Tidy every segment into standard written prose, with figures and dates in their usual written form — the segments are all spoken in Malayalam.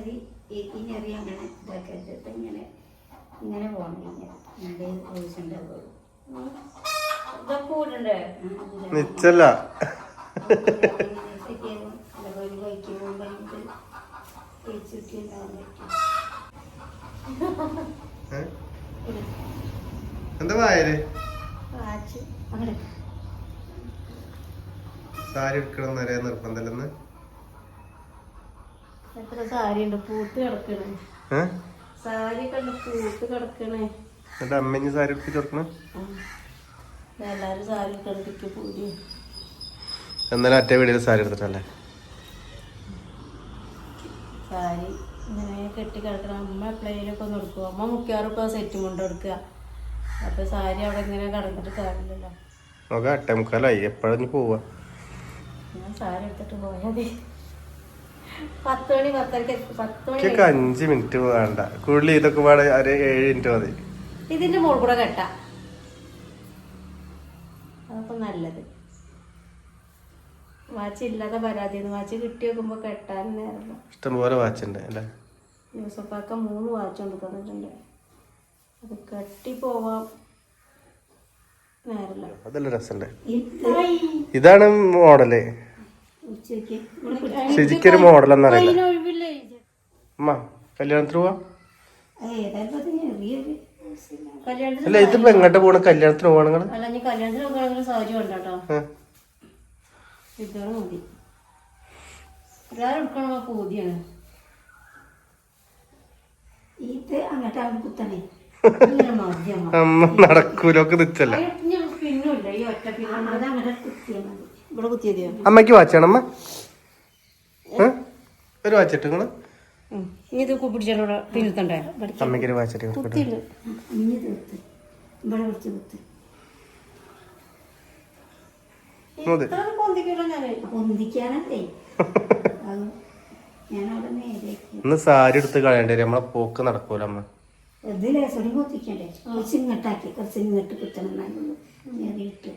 മാതിരി ഈ ഞെറി അങ്ങനെ ഇതാക്കിയിട്ട് ഇങ്ങനെ ഇങ്ങനെ പോകണം ഇങ്ങനെ ഉണ്ടാവുള്ളൂ ഇതൊക്കെ കൂടണ്ടേ നിച്ചല്ല എന്താ വായര് സാരി എടുക്കണം നിറയെ നിർബന്ധമല്ലെന്ന് എത്ര സാരി ഉണ്ട് പൂത്ത് കിടക്കണേ സാരി കണ്ട് പൂത്ത് കിടക്കണേ എന്നിട്ട് അമ്മ സാരി എടുപ്പിച്ച് കൊടുക്കണം എല്ലാരും സാരി കണ്ടിക്ക് പൂരി എന്നാലും ഒറ്റ വീടിൽ സാരി എടുത്തിട്ടല്ലേ സാരി ഇങ്ങനെ കെട്ടി കിടക്കണം അമ്മ എപ്പോഴേലൊക്കെ ഒന്ന് എടുക്കും അമ്മ മുക്കാറും ഇപ്പൊ സെറ്റും കൊണ്ട് കൊടുക്കുക അപ്പൊ സാരി അവിടെ ഇങ്ങനെ കിടന്നിട്ട് കാര്യമില്ലല്ലോ നോക്കാം 8:45 എപ്പോഴും പോവാ ഞാൻ സാരി എടുത്തിട്ട് പോയാൽ 10 മണി 10:30 5 മിനിറ്റ് വേണ്ട കൂടുതൽ ഇതൊക്കെ പാടെ 7 മിനിറ്റ് മതി ഇതിന്റെ മോൾ കൂടെ കെട്ടാ അതൊക്കെ നല്ലത് വാച്ച് ഇല്ലാതെ പരാതിയാണ് വാച്ച് കിട്ടി വെക്കുമ്പോ കെട്ടാൻ നേരല്ല ഇഷ്ടംപോലെ വാച്ച് ഉണ്ട് അല്ലേ യൂസഫാക്ക 3 വാച്ച് കൊണ്ട് തന്നിട്ടുണ്ട് അത് കെട്ടി പോവാം നേരല്ല അതല്ല രസമുണ്ട് ഇതാണ് മോഡല് ശരിക്കൊരു മോഡലൊന്നും അറിയില്ല അമ്മ കല്യാണത്തിന് പോവാ അല്ല ഇതിപ്പോ എങ്ങോട്ട് പോണ കല്യാണത്തിന് പോവാ നിങ്ങള് അല്ല നീ കല്യാണത്തിന് പോകണമെങ്കിൽ സാരി വേണ്ടോ ഇതാണ് മതി എല്ലാരും എടുക്കണ പൂതിയാണ് ഇത് അങ്ങോട്ട് അവിടെ കുത്തണേ അമ്മ നടക്കൂലൊക്കെ നിച്ചല്ലേ പിന്നില്ല ഈ ഒറ്റ പിന്നെ അത് അങ്ങനെ കുത്തിയാൽ മതി ഇവിടെ കുത്തിയതിയോ അമ്മക്ക് വാച്ചാണ് അമ്മ ഒരു വാച്ചിട്ട് നിങ്ങള് ഇനി ഇത് പിടിച്ചോടെ പിന്നത്തണ്ടേ അമ്മയ്ക്കൊരു വാച്ചിട്ട് കുത്തിയില്ല ഇനി തീർത്ത് ഇവിടെ പിടിച്ച് കുത്ത് പൊന്തിക്കാനല്ലേ ഞാനവിടെ നേരെ ഇന്ന് സാരി എടുത്ത് കളയേണ്ടി വരും നമ്മളെ പോക്ക് നടക്കൂല അമ്മ ഇത് ലേസോടി പൊത്തിക്കണ്ടേ കുറച്ച് ഇങ്ങോട്ടാക്കി കുറച്ച് ഇങ്ങോട്ട് കുത്തണം നേരിട്ട്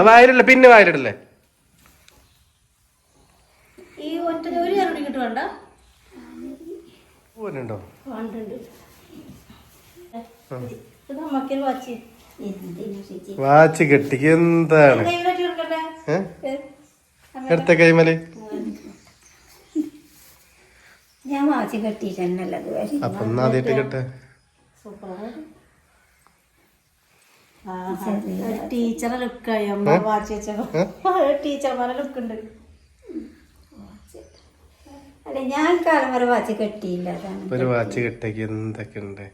വായിലല്ലേ പിന്നെ വായിലിടല്ലേ ഈ ഒറ്റ ഒരു കരടി കിട്ടുവേണ്ട പോലുണ്ടോ വാച്ച് കെട്ടിക്ക് എന്താണ് എടുത്ത കൈമല് ഞാൻ വാച്ച് കെട്ടിട്ടല്ലത് അപ്പൊ ആദ്യമായിട്ട് കെട്ട ടീച്ചറെ ലുക്കായി അമ്മ വാച്ച് വെച്ചപ്പോ ടീച്ചർമാരെ ലുക്കുണ്ട് അല്ലെ ഞാൻ കാലം വരെ വാച്ച് കെട്ടിയില്ല ഒരു വാച്ച് കെട്ടിക്ക് എന്തൊക്കെ ഉണ്ട്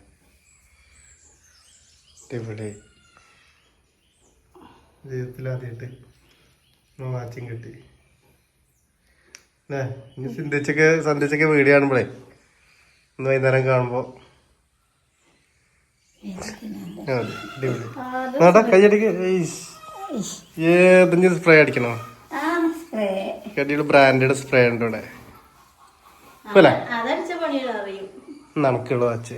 ഇവിടെ ജീവിതത്തിൽ ആദ്യമായിട്ട് വാച്ചും കെട്ടി അല്ലേ ഇനി സന്ധ്യച്ചൊക്കെ വീഡിയോ കാണുമ്പോഴേ ഇന്ന് വൈകുന്നേരം കാണുമ്പോ കൈയടിക്ക് ഏതെങ്കിലും സ്പ്രേ അടിക്കണോ കെട്ടിയുടെ ബ്രാൻഡഡ് സ്പ്രേ ഉണ്ട് ഇവിടെ അല്ലേ നമുക്കുള്ള വാച്ച്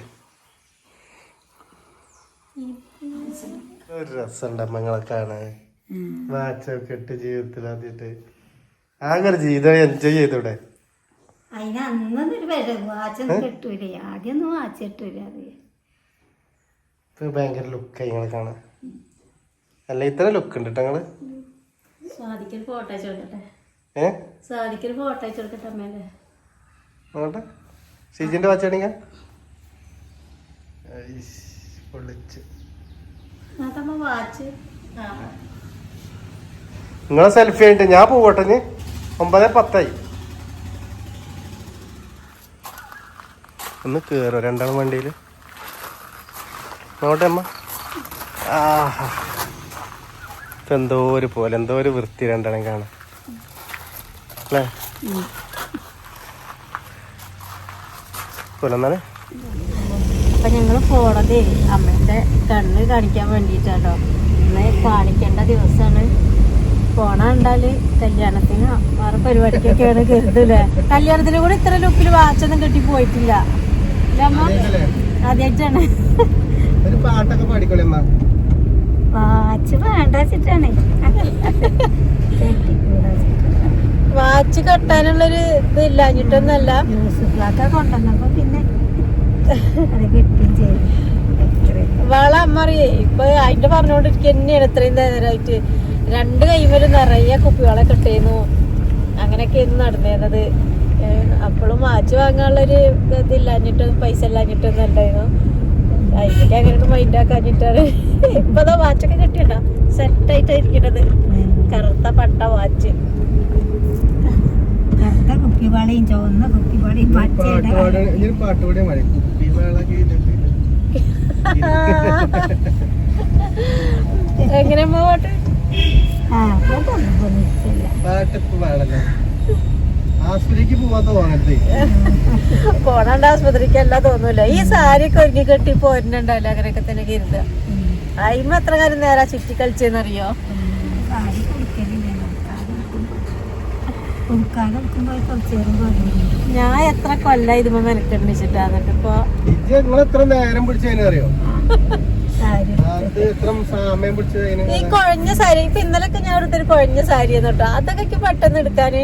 ഒരു രസമുണ്ട് അമ്മങ്ങളെ കാണാൻ വാച്ചൊക്കെ ഇട്ട് ജീവിതത്തിൽ ആദ്യമായിട്ട് ആകെ ഒരു ജീവിതം എൻജോയ് ചെയ്തൂടെ അതിന് അന്നൊരു വാച്ചൊന്നും കെട്ടൂലേ ആദ്യമൊന്നും വാച്ച് കെട്ടൂല ഇപ്പൊ ഭയങ്കര ലുക്കായി നിങ്ങളെ കാണാൻ അല്ല ഇത്ര ലുക്ക് ഉണ്ട് നിങ്ങള് സാധിക്കൊരു ഫോട്ടോ അയച്ചു കൊടുക്കട്ടെ സാധിക്കൊരു ഫോട്ടോ അയച്ചു കൊടുക്കട്ടെ അമ്മേന്റെ നോട്ടെ ഷീജിന്റെ വാച്ചാണെങ്കിൽ പൊളിച്ച് വാച്ച് നിങ്ങളെ സെൽഫി ആയിട്ട് ഞാൻ പോവട്ടെ 9:10 ഒന്ന് കേറോ രണ്ടാളും വണ്ടിയില് നോട്ടെ അമ്മ എന്തോ ഒരു പോലെ എന്തോ ഒരു വൃത്തി രണ്ടാളും കാണാം അല്ലേ കൊല്ലെന്നാണ് അപ്പൊ ഞങ്ങള് പോണതേ അമ്മേന്റെ കണ്ണ് കാണിക്കാൻ വേണ്ടിട്ടാട്ടോ ഇന്ന് കാണിക്കേണ്ട ദിവസമാണ് പോണ കണ്ടാല് കല്യാണത്തിന് വേറെ പരിപാടിക്കൊക്കെയാണ് കരുതല്ലേ കല്യാണത്തിന് കൂടെ ഇത്ര ലുക്കിൽ വാച്ചൊന്നും കെട്ടി പോയിട്ടില്ല അമ്മ ആദ്യമായിട്ടാണ് പാട്ടൊക്കെ പാടിക്കോളെ വാച്ച് വേണ്ട വെച്ചിട്ടാണ് വാച്ച് കെട്ടാനുള്ളൊരു ഇത് ഇല്ലാഞ്ഞിട്ടൊന്നല്ല. കൊണ്ടുവന്നപ്പോ പിന്നെ അത് കിട്ടുകയും ചെയ്തു. വള അമ്മ അറിയേ ഇപ്പൊ അതിന്റെ പറഞ്ഞോണ്ടിരിക്കുക തന്നെയാണ് ഇത്രയും നേരമായിട്ട്. 2 കൈമേലും നിറയെ കുപ്പികളെ കിട്ടിയിരുന്നു. അങ്ങനെയൊക്കെയായിരുന്നു നടന്നേന്നത്. അപ്പോഴും വാച്ച് വാങ്ങാനുള്ളൊരു ഇതില്ലാഞ്ഞിട്ടും പൈസ ഇല്ലാഞ്ഞിട്ടൊന്നും ഉണ്ടായിരുന്നു. അതിലേക്ക് അങ്ങനെ മൈൻഡാക്കാഞ്ഞിട്ടാണ്. ഇപ്പതാ വാച്ചൊക്കെ കിട്ടിയണ്ട സെറ്റായിട്ടായിരിക്കണത്. കറുത്ത പട്ട വാച്ച്. കറുത്ത കുപ്പിവാളയും ചുവന്ന കുപ്പിവാളയും എങ്ങനെ പോട്ടെ. പോണണ്ട ആസ്പത്രിക്ക് അല്ല തോന്നൂല. ഈ സാരിയൊക്കെ ഒരുങ്ങി കെട്ടി പോരുന്നുണ്ടല്ലോ. അങ്ങനെയൊക്കെ തന്നെ കരുതുക. അയിമ എത്ര കാര്യം നേരാ ചുറ്റി കളിച്ചെന്നറിയോ. ഞാൻ എത്ര കൊല്ല ഇതുമ്പോ മെനക്കെണ്ണിച്ചിട്ടാ. എന്നിട്ട് ഇപ്പൊ ഈ കുഴഞ്ഞ സാരി ഇപ്പൊ ഇന്നലൊക്കെ ഞാൻ എടുത്തൊരു കുഴഞ്ഞ സാരി എന്നിട്ടോ. അതൊക്കെ എനിക്ക് പെട്ടെന്ന് എടുക്കാന്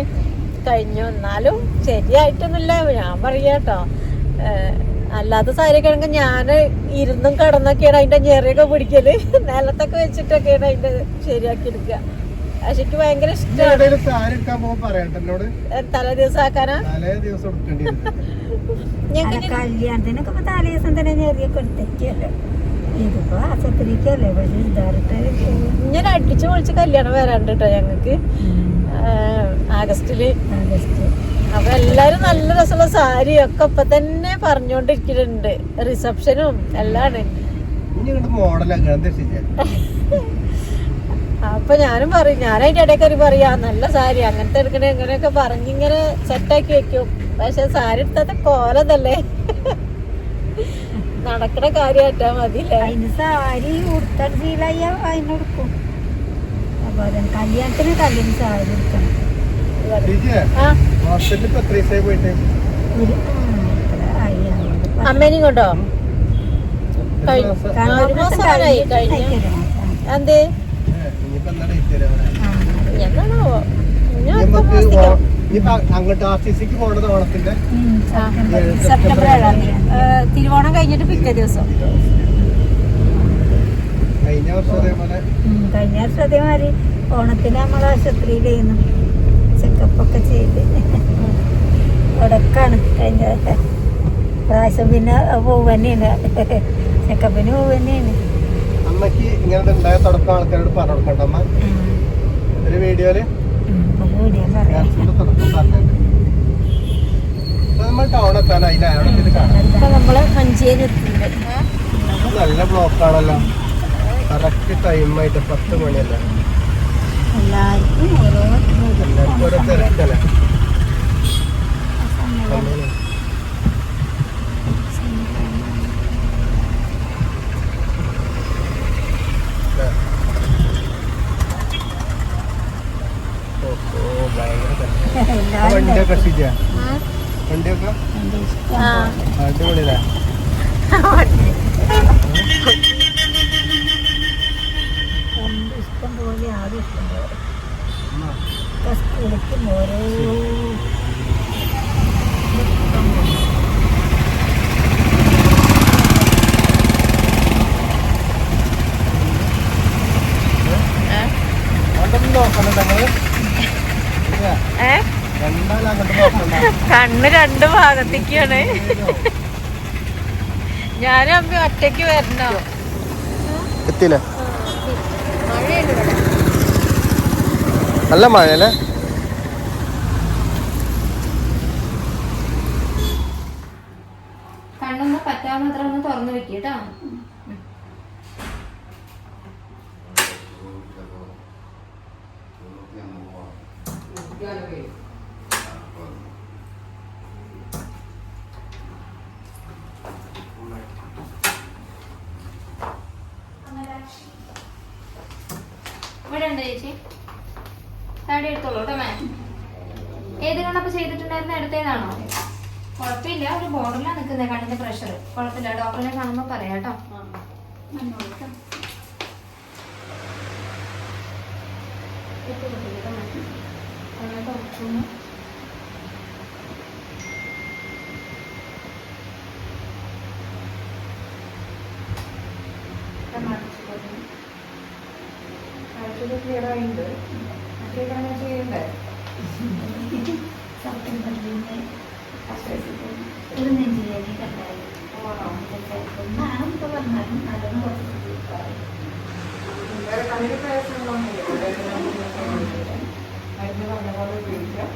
കഴിഞ്ഞു. എന്നാലും ശരിയായിട്ടൊന്നുമില്ല ഞാൻ പറയാട്ടോ. അല്ലാത്ത സാരിയൊക്കെ ആണെങ്കിൽ ഞാൻ ഇരുന്നും കിടന്നൊക്കെയാണ് അതിന്റെ ഞെറിയൊക്കെ പിടിക്കല്. നിലത്തൊക്കെ വെച്ചിട്ടൊക്കെയാണ് അതിന്റെ ശരിയാക്കി എടുക്കുക. പക്ഷെ എനിക്ക് ഭയങ്കര ഇഷ്ടമാണ്. തലേ ദിവസം ആക്കാനാ കല്യാണത്തിനൊക്കെ തലേ ദിവസം തന്നെ ഞെറിയൊക്കെ എടുത്തേക്കല്ലേ. ഇതിപ്പോ ആശുപത്രിക്കല്ലേ. പക്ഷെ ഞാൻ അടിച്ചു പൊളിച്ച് കല്യാണം വരാണ്ട് കേട്ടോ ഞങ്ങക്ക് ആഗസ്റ്റില്. അപ്പൊ എല്ലാരും നല്ല രസമുള്ള സാരി ഒക്കെ ഇപ്പൊ തന്നെ പറഞ്ഞോണ്ടിരിക്കുന്നുണ്ട്. റിസപ്ഷനും എല്ലാം. അപ്പൊ ഞാനും പറയും, ഞാനതിന്റെ ഇടയ്ക്ക് പറയാ നല്ല സാരി അങ്ങനത്തെ എടുക്കണേ എങ്ങനെയൊക്കെ പറഞ്ഞിങ്ങനെ സെറ്റാക്കി വെക്കും. പക്ഷെ സാരി എടുത്താത്ത കോലതല്ലേ. നടക്കണ കാര്യമായിട്ടാ മതില്ലേ. അതിന് സാരി ഉടുത്താൻ ശീലായ അതിനെടുക്കും. അതുപോലെ കല്യാണത്തിന് കല്യാണം സാരി എടുക്കണം. അമ്മേനെയും കൊണ്ടോ എന്തേ എന്നാണോ അങ്ങോട്ട് RCCക്ക് പോണത് ഓണത്തിന്റെ സെപ്റ്റംബർ 7 തിരുവോണം കഴിഞ്ഞിട്ട് പിറ്റേ ദിവസം. കഴിഞ്ഞ വർഷം അതേമാതിരി ഓണത്തിന് നമ്മൾ ആശുപത്രിയിലായിരുന്നു. ചെക്കപ്പൊക്കെ ചെയ്ത് ഉടക്കാണ് കഴിഞ്ഞ പ്രാവശ്യം. പിന്നെ പോവ് തന്നെയാണ് ചെക്കപ്പിന് പോവ് തന്നെയാണ്. അമ്മക്ക് ഇങ്ങനെ ഉണ്ടായ തുടക്കം ആൾക്കാരോട് പറഞ്ഞു കൊടുക്കണ്ട അമ്മ. ഒരു വീഡിയോയില് നമ്മൾ ടൗൺ എത്താനായി. നമ്മള് മഞ്ചേരി നല്ല ബ്ലോക്കാണല്ലോ. കറക്റ്റ് ടൈമായിട്ട് 10 മണിയല്ലേ. എല്ലാവർക്കും എല്ലാവർക്കും ഓരോ തിരക്കല്ലേ. വണ്ടിയൊക്കെ വണ്ടിയൊക്കെ അടിപൊളിയല്ലേ. ഇഷ്ടം പോലെ ആദ്യം ഇഷ്ടം പോലെ സ്കൂളിക്കും ഓരോ കണ്ണ് 2 ഭാഗത്തേക്കാണ്. ഞാനും അമ്മ ഒറ്റയ്ക്ക് വരണോ. എത്തിയില്ല. മഴയുണ്ട് ഇവിടെ. നല്ല മഴയല്ലേ. കണ്ണൊന്ന് പറ്റാവുന്നത്ര ഒന്ന് തുറന്നു വെക്കട്ടോ. ഇവിടെ ഉണ്ട് ചേച്ചി. താടി എടുത്തോളൂ കേട്ടോ. ഏത് കണ്ണപ്പ ചെയ്തിട്ടുണ്ടായിരുന്ന എടുത്തേതാണോ? കുഴപ്പമില്ല. ഒരു ബോർഡറിലാണ് നിൽക്കുന്നത് കണ്ണിന്റെ പ്രഷർ. കുഴപ്പമില്ല. ഡോക്ടറിനെ കാണുമ്പോൾ പറയാം കേട്ടോ. കുറച്ചൊക്കെ ക്ലിയർ ആയിട്ടുണ്ട്. ചെയ്യണ്ടേ? ഒരു നെഞ്ചിലേക്ക് കണ്ടായി ഒന്നാണ് ഇപ്പൊ പറഞ്ഞാലും നല്ലോണം വേറെ കണ്ണിന് പ്രയാസങ്ങളൊന്നുമില്ല. മരുന്ന് പറഞ്ഞ പോലെ ഉപയോഗിക്കാം.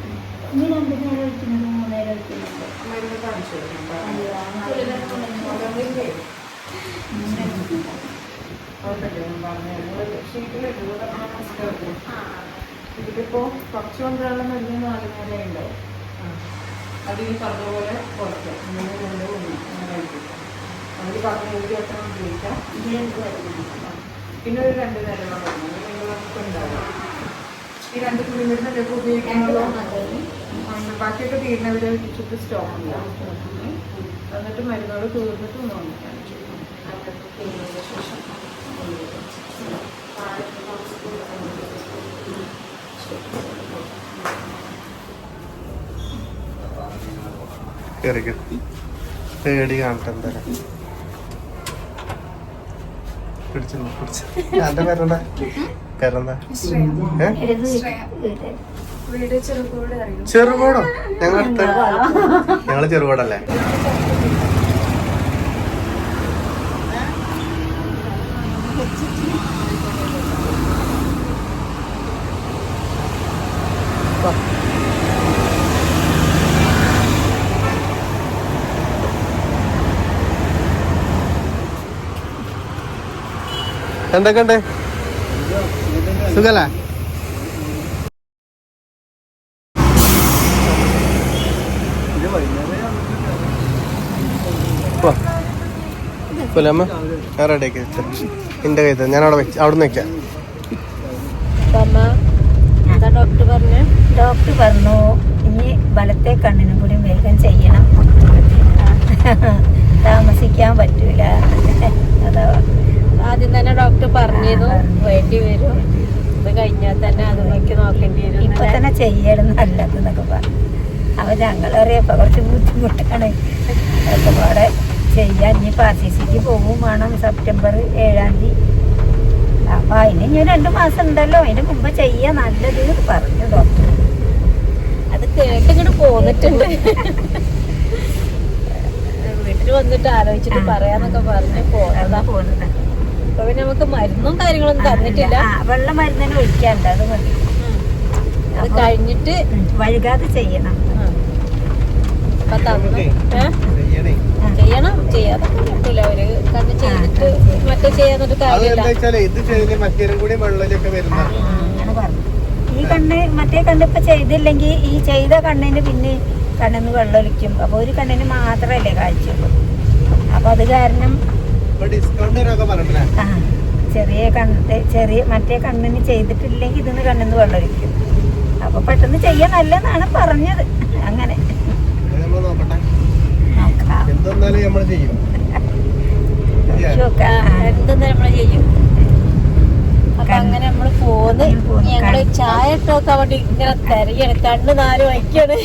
ഇനി 2 നേരം ഒഴിക്കുന്നത് 3 നേരം ഒഴിക്കുന്നുണ്ട്. മരുന്ന് കാണിച്ചു കൊടുക്കാം. ഇതിലിപ്പോ കുറച്ച് കൊണ്ടുള്ള മരുന്ന് 4 നേരം ഉണ്ടാവും. അത് ഈ പറഞ്ഞപോലെ കുറയ്ക്കാം. 3 കൊണ്ട് 1 അങ്ങനെ കഴിപ്പിക്കാം. അതിൽ 15 ദിവസം ഉപയോഗിക്കാം. പിന്നെ ഒരു 2 നേരം നമുക്ക് ഉണ്ടാവും. ഈ 2 കുളിമരുന്നൊക്കെ ഉപയോഗിക്കാനുള്ള ബാക്കിയൊക്കെ തീരുന്നവരെ ചുറ്റും സ്റ്റോക്ക് ഉണ്ടാവും. എന്നിട്ട് മരുന്നുകൾ തീർന്നിട്ട് നോക്കാം. ശേഷം പേടി കാണട്ടെ എന്തായാലും പിടിച്ചു എന്റെ പേരെന്താ ചെറുകോടോ? ഞങ്ങള് ചെറുകോടല്ലേ? എന്തൊക്കെയുണ്ട്? സുഖല്ലേ? പുലമ്മ ഞാൻ റെഡിയാക്കി വെച്ച എന്റെ കയ്യിൽ ഞാൻ അവിടെ അവിടെ നിന്ന് വെക്കാം. ഡോക്ടർ പറഞ്ഞു ഇനി വലത്തെ കണ്ണിനും കൂടി വേഗം ചെയ്യണം, താമസിക്കാൻ പറ്റൂല. അതാ ആദ്യം തന്നെ ഡോക്ടർ പറഞ്ഞിരുന്നു വേണ്ടി വരും, ഇത് കഴിഞ്ഞാൽ തന്നെ അതിലേക്ക് നോക്കേണ്ടി വരും, ഇപ്പൊ തന്നെ ചെയ്യണം നല്ലതെന്നൊക്കെ പറഞ്ഞു. അപ്പൊ ഞങ്ങളറിയപ്പോ കുറച്ച് ബുദ്ധിമുട്ടാണ് ഒക്കെ പാടെ ചെയ്യാൻ. ഇനിയിപ്പോ RCCക്ക് പോകും വേണം സെപ്റ്റംബർ 7-ാം തീയതി. അപ്പൊ അതിന് ഇനി 2 മാസം ഉണ്ടല്ലോ, അതിന് മുമ്പ് ചെയ്യാൻ നല്ലത് പറഞ്ഞു ഡോക്ടർ. അത് കേട്ടിങ്ങോട്ട് പോന്നിട്ടുണ്ട്. വീട്ടിൽ വന്നിട്ട് ആലോചിച്ചിട്ട് പറയാന്നൊക്കെ പറഞ്ഞ് പോകുന്നത്. അപ്പൊ പിന്നെ നമുക്ക് മരുന്നും കാര്യങ്ങളൊന്നും തന്നിട്ടില്ല. വെള്ള മരുന്നിന് ഒഴിക്കാണ്ട്, അത് മതി. അത് കഴിഞ്ഞിട്ട് വൈകാതെ ചെയ്യണം. അപ്പൊ ചെയ്യണം, ചെയ്യാതൊക്കെ പറ്റില്ല. അവര് കണ്ണ് ചെയ്തിട്ട് മറ്റേ ചെയ്യാന്നൊരു കാര്യമില്ല. അങ്ങനെ പറഞ്ഞു. ഈ കണ്ണ് മറ്റേ കണ്ണ് ഇപ്പൊ ചെയ്തില്ലെങ്കിൽ ഈ ചെയ്ത കണ്ണിന് പിന്നെ കണ്ണിന്ന് വെള്ളമൊലിക്കും. അപ്പൊ ഒരു കണ്ണിന് മാത്രമല്ലേ കാഴ്ചയുള്ളൂ. അപ്പൊ അത് കാരണം ചെറിയ മറ്റേ കണ്ണിന് ചെയ്തിട്ടില്ലെങ്കിൽ ഇതിന്ന് കണ്ണിന്ന് വെള്ളമൊലിക്കും. അപ്പൊ പെട്ടെന്ന് ചെയ്യാൻ നല്ലതെന്നാണ് പറഞ്ഞത്. അങ്ങനെ എന്തെന്നാലും നമ്മള് ചെയ്യും. എന്തെന്ന് നമ്മള് ചെയ്യും. അപ്പൊ അങ്ങനെ നമ്മള് പോന്ന് ഞങ്ങള് ചായ ഇട്ടൊക്കെ വേണ്ടി ഇങ്ങനെ തിരയാണ്. കണ്ണ് 4 വയ്ക്കാണ്.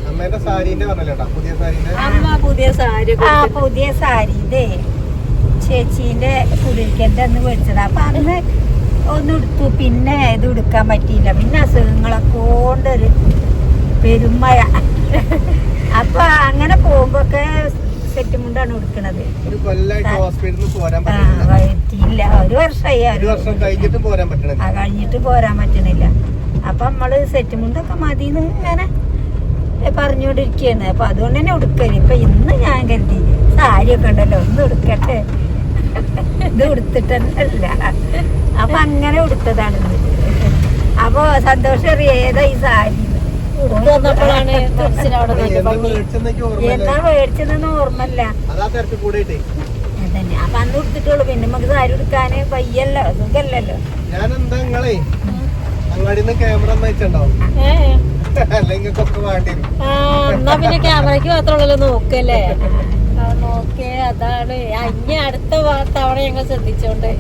അമ്മേന്റെ സാരീന്റെ പറഞ്ഞല്ലേട്ടാ, പുതിയ സാരീന്റെ. അമ്മ പുതിയ സാരി, പുതിയ സാരി ഇതേ ചേച്ചീന്റെ കുടിക്കന്റെ അന്ന് മേടിച്ചത്. അപ്പൊ അന്ന് ഒന്ന് എടുത്തു, പിന്നെ ഇത് എടുക്കാൻ പറ്റിയില്ല. പിന്നെ അസുഖങ്ങളൊക്കെ കൊണ്ടൊരു പെരുമഴ. അപ്പൊ അങ്ങനെ പോകുമ്പോക്കെ സെറ്റ് മുണ്ടാണ് ഉടുക്കണത്. പറ്റിയില്ല, 1 വർഷമായി. കഴിഞ്ഞിട്ട് പോരാൻ പറ്റണില്ല. അപ്പൊ നമ്മള് സെറ്റ് മുണ്ടൊക്കെ മതിന്ന് ഇങ്ങനെ പറഞ്ഞുകൊണ്ടിരിക്കുകയാണ്. അപ്പൊ അതുകൊണ്ട് തന്നെ ഉടുക്കല്. ഇപ്പൊ ഇന്ന് ഞാൻ കരുതി സാരിയൊക്കെ ഉണ്ടല്ലോ, ഒന്ന് ഉടുക്കട്ടെ, ഇത് ഉടുത്തിട്ടല്ല. അപ്പൊ അങ്ങനെ ഉടുത്തതാണ്. അപ്പൊ സന്തോഷം അറിയാം ഏതാ ഈ സാരി വന്നപ്പോഴാണ് എന്താ മേടിച്ചതെന്ന് ഓർമ്മല്ല. അതന്നെ. അപ്പൊ അന്ന് ഉടുത്തിട്ടുള്ളൂ. പിന്നെ നമുക്ക് സാരി ഉടുക്കാന് പയ്യല്ലോ, സുഖല്ലല്ലോ. ഞാനെന്താ നിങ്ങളെ അങ്ങാടിന്ന് ക്യാമറ വെച്ചിട്ടുണ്ടാവും. എന്നാ പിന്നെ ക്യാമറയ്ക്ക് മാത്രമുള്ളല്ലോ നോക്കല്ലേ. നോക്കേ, അതാണ് ഇനി അടുത്ത തവണ ഞങ്ങൾ ശ്രദ്ധിച്ചോണ്ട്.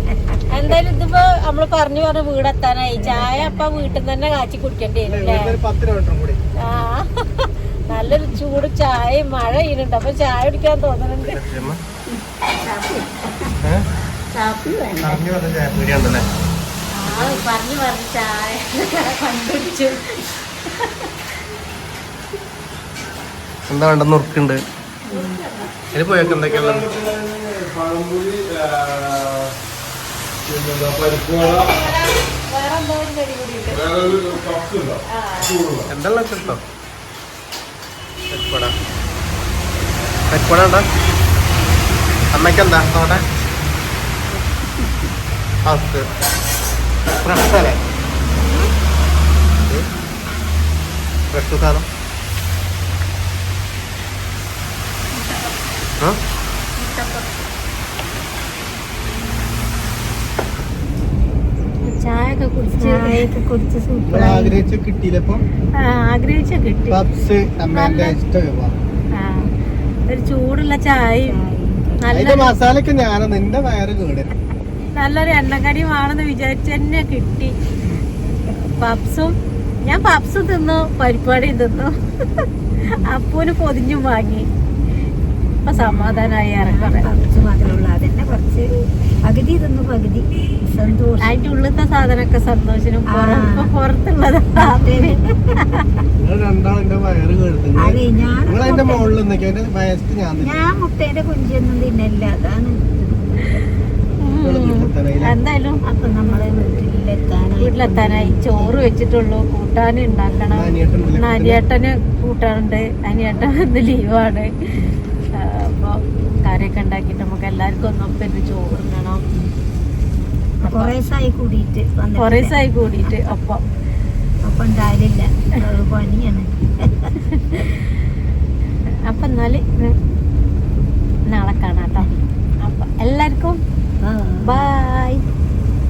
എന്തായാലും ഇതിപ്പോ നമ്മള് പറഞ്ഞു വീടെത്താനായി. ചായ അപ്പൊ വീട്ടിൽ നിന്ന് തന്നെ കാച്ചി കുടിക്കേണ്ടി വരും അല്ലേ? ആ, നല്ലൊരു ചൂട് ചായ, മഴ ചെയ്യുന്നുണ്ട്. അപ്പൊ ചായ കുടിക്കാൻ തോന്നുന്നുണ്ട്. കാപ്പി വേണ്ട. പറഞ്ഞു പറഞ്ഞ ചായപ്പൊടി ഉണ്ടല്ലേ? പറഞ്ഞു പറഞ്ഞു ചായ കണ്ടുപിടിച്ചു. എന്താ വേണ്ട? നുറുക്കുണ്ട്. അതിന് പോയൊക്കെ എന്തൊക്കെയുള്ളത്? വേറെ എന്തോ ഒരു കടി കൂടി ഉണ്ട്. എന്താ കേട്ടോ? പരിപ്പട പരിപ്പട ഉണ്ടോ? അമ്മയ്ക്കെന്താ നോട്ടെ? ഫ്രഷ് അല്ലേ? ഫ്രഷ് സാധനം. ചായയൊക്കെ കുടിച്ച് സൂപ്പർ ആഗ്രഹിച്ച കിട്ടിയില്ലപ്പോ? ആഗ്രഹിച്ച കിട്ടി. പപ്സ് അമ്മേന്റെ ഇഷ്ടം. ഒരു ചൂടുള്ള ചായയും അതിന്റെ മസാലക്ക് ഞാൻ നിന്റെ വയറ് കേട്. നല്ലൊരു എണ്ണക്കടിയുമാണെന്ന് വിചാരിച്ചു തന്നെ കിട്ടി. പപ്സും ഞാൻ പപ്സും തിന്നു, പരിപ്പാടിയും തിന്നു, അപ്പൂന് പൊതിഞ്ഞും വാങ്ങി. ഇപ്പൊ സമാധാനമായി ഇറങ്ങാൻ. കുറച്ച് മാത്രമുള്ള അതന്നെ കുറച്ച് പകുതി തിന്നു പകുതി സന്തോഷം. അതിന്റെ ഉള്ളിലത്തെ സാധനമൊക്കെ സന്തോഷനും പുറത്തുള്ളത് രണ്ടാളിന്റെ വയറ് കേടുന്നു. അതെ നിങ്ങൾ അതിന്റെ മുകളിൽ നിന്നൊക്കെ അതിന്റെ വയസ്സ് ഞാൻ മുട്ടേന്റെ കുഞ്ചൊന്നും തിന്നില്ല. അതാണ് എന്തായാലും അപ്പൊ നമ്മള് വീട്ടിലെത്താനായി. ചോറ് വെച്ചിട്ടുള്ളൂ, കൂട്ടാൻ ഉണ്ടാക്കണം. അനിയേട്ടന് കൂട്ടാനുണ്ട്. അനിയേട്ടൻ ഇന്ന് ലീവാണ്. അപ്പൊ കറിയൊക്കെ ഉണ്ടാക്കിയിട്ട് നമുക്ക് എല്ലാവർക്കും ഒന്നൊപ്പം ചോറ് തിന്നണം. കൊറേ ദിവസമായി കൂടിയിട്ട് ഒപ്പം ഉണ്ടാവില്ല. പണിയാണ്. അപ്പൊ എന്നാല് നാളെ കാണാം.